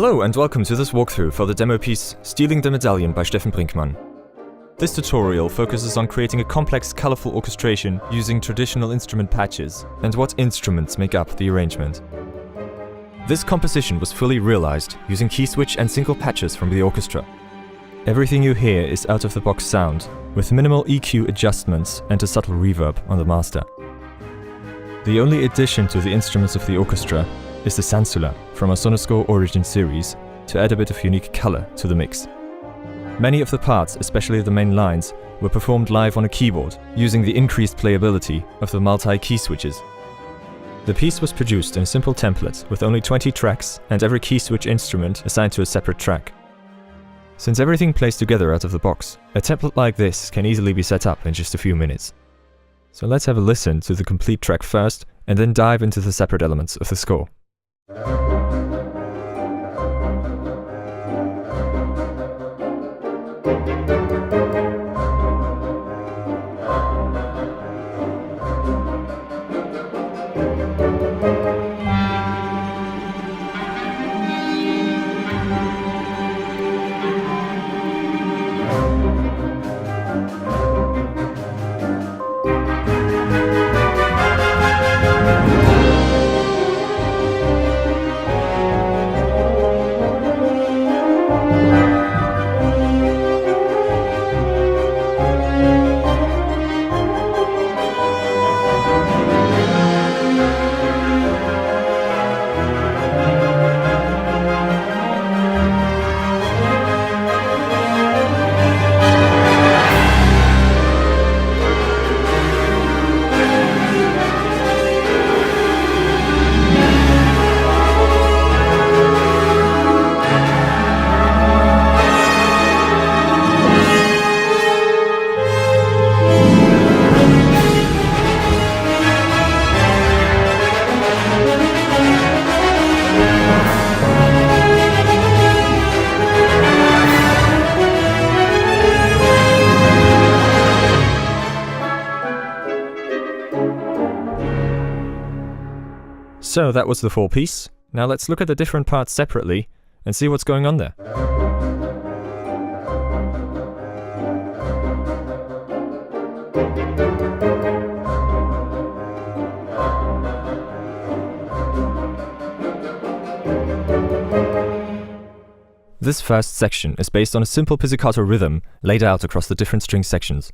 Hello and welcome to this walkthrough for the demo piece Stealing the Medallion by Steffen Brinkmann. This tutorial focuses on creating a complex, colorful orchestration using traditional instrument patches and what instruments make up the arrangement. This composition was fully realized using key switch and single patches from the orchestra. Everything you hear is out-of-the-box sound, with minimal EQ adjustments and a subtle reverb on the master. The only addition to the instruments of the orchestra is the sansula from our Sonoscore Origin series to add a bit of unique color to the mix. Many of the parts, especially the main lines, were performed live on a keyboard using the increased playability of the multi-key switches. The piece was produced in a simple template with only 20 tracks and every key switch instrument assigned to a separate track. Since everything plays together out of the box, a template like this can easily be set up in just a few minutes. So let's have a listen to the complete track first and then dive into the separate elements of the score. So that was the full piece. Now let's look at the different parts separately and see what's going on there. This first section is based on a simple pizzicato rhythm laid out across the different string sections.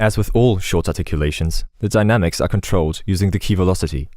As with all short articulations, the dynamics are controlled using the key velocity.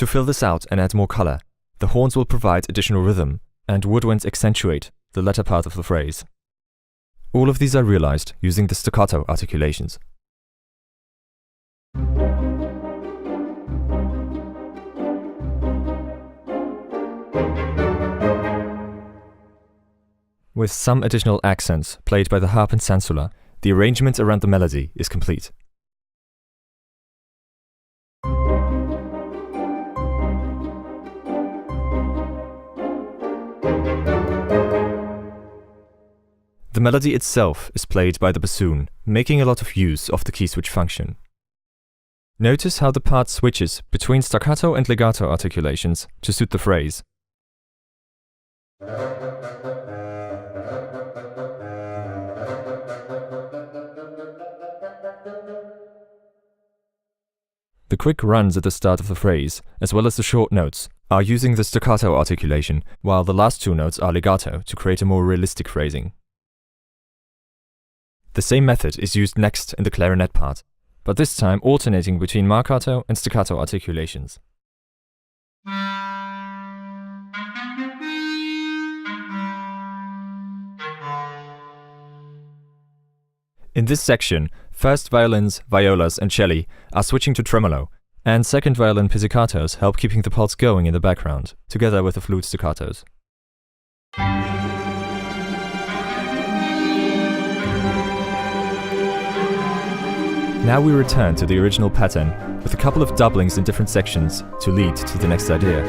To fill this out and add more color, the horns will provide additional rhythm, and woodwinds accentuate the latter part of the phrase. All of these are realized using the staccato articulations. With some additional accents played by the harp and sansula, the arrangement around the melody is complete. The melody itself is played by the bassoon, making a lot of use of the key switch function. Notice how the part switches between staccato and legato articulations to suit the phrase. The quick runs at the start of the phrase, as well as the short notes, are using the staccato articulation, while the last two notes are legato to create a more realistic phrasing. The same method is used next in the clarinet part, but this time alternating between marcato and staccato articulations. In this section, first violins, violas and celli are switching to tremolo, and second violin pizzicatos help keeping the pulse going in the background, together with the flute staccatos. Now we return to the original pattern, with a couple of doublings in different sections to lead to the next idea.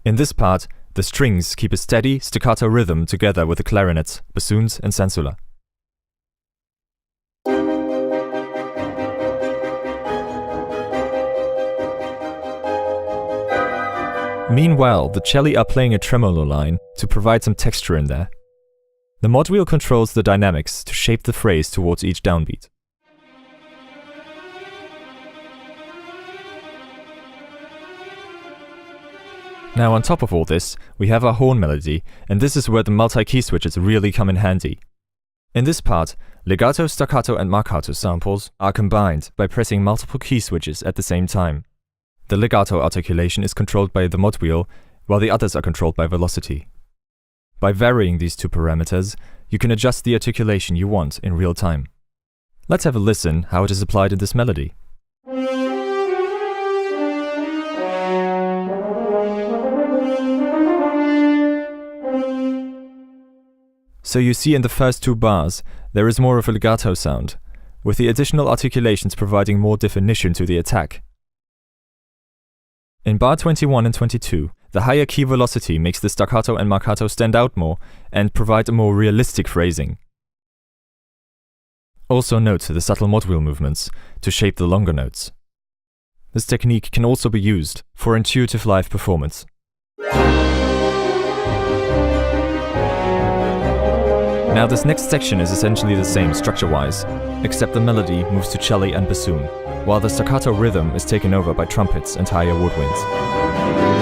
In this part, the strings keep a steady, staccato rhythm together with the clarinets, bassoons and sansula. Meanwhile, the celli are playing a tremolo line to provide some texture in there. The mod wheel controls the dynamics to shape the phrase towards each downbeat. Now on top of all this, we have our horn melody, and this is where the multi-key switches really come in handy. In this part, legato, staccato and marcato samples are combined by pressing multiple key switches at the same time. The legato articulation is controlled by the mod wheel, while the others are controlled by velocity. By varying these two parameters, you can adjust the articulation you want in real time. Let's have a listen how it is applied in this melody. So you see in the first two bars, there is more of a legato sound, with the additional articulations providing more definition to the attack. In bar 21 and 22, the higher key velocity makes the staccato and marcato stand out more and provide a more realistic phrasing. Also note the subtle mod wheel movements to shape the longer notes. This technique can also be used for intuitive live performance. Now this next section is essentially the same structure-wise, except the melody moves to cello and bassoon, while the staccato rhythm is taken over by trumpets and higher woodwinds.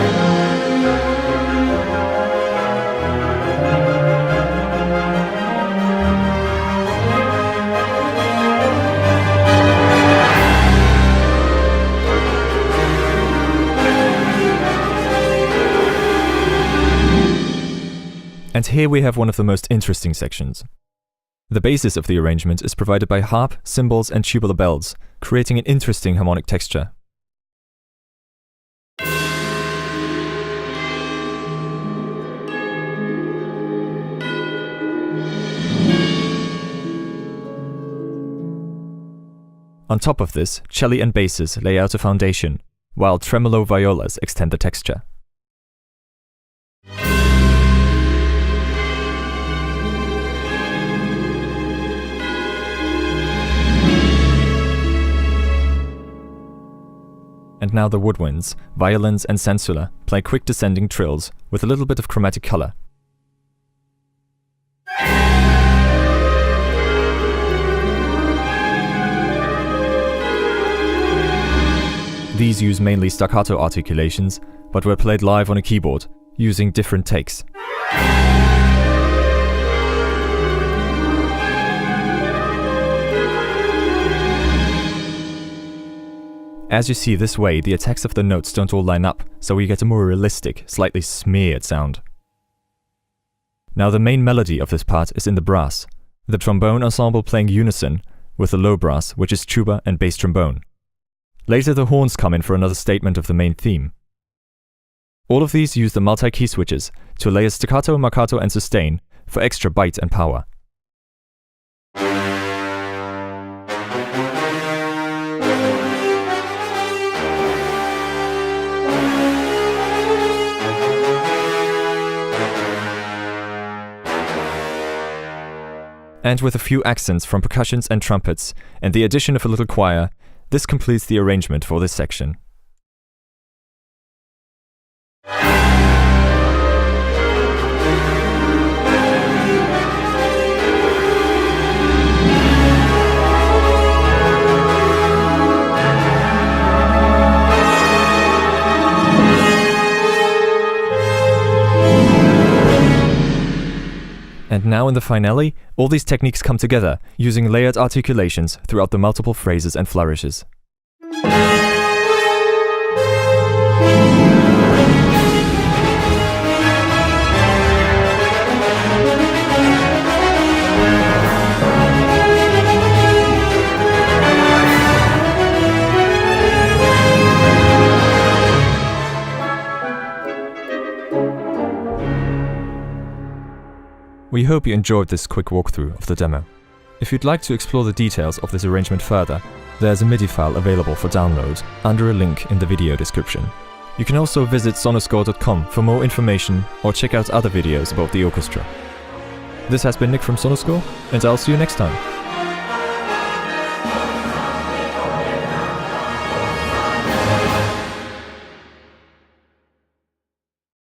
And here we have one of the most interesting sections. The basis of the arrangement is provided by harp, cymbals and tubular bells, creating an interesting harmonic texture. On top of this, cello and basses lay out a foundation, while tremolo violas extend the texture. And now the woodwinds, violins and sansula play quick descending trills with a little bit of chromatic color. These use mainly staccato articulations, but were played live on a keyboard, using different takes. As you see this way, the attacks of the notes don't all line up, so we get a more realistic, slightly smeared sound. Now the main melody of this part is in the brass, the trombone ensemble playing unison with the low brass, which is tuba and bass trombone. Later the horns come in for another statement of the main theme. All of these use the multi-key switches to layer staccato, marcato and sustain for extra bite and power. And with a few accents from percussions and trumpets, and the addition of a little choir, this completes the arrangement for this section. And now in the finale, all these techniques come together, using layered articulations throughout the multiple phrases and flourishes. We hope you enjoyed this quick walkthrough of the demo. If you'd like to explore the details of this arrangement further, there's a MIDI file available for download under a link in the video description. You can also visit sonoscore.com for more information or check out other videos about the orchestra. This has been Nick from Sonoscore, and I'll see you next time.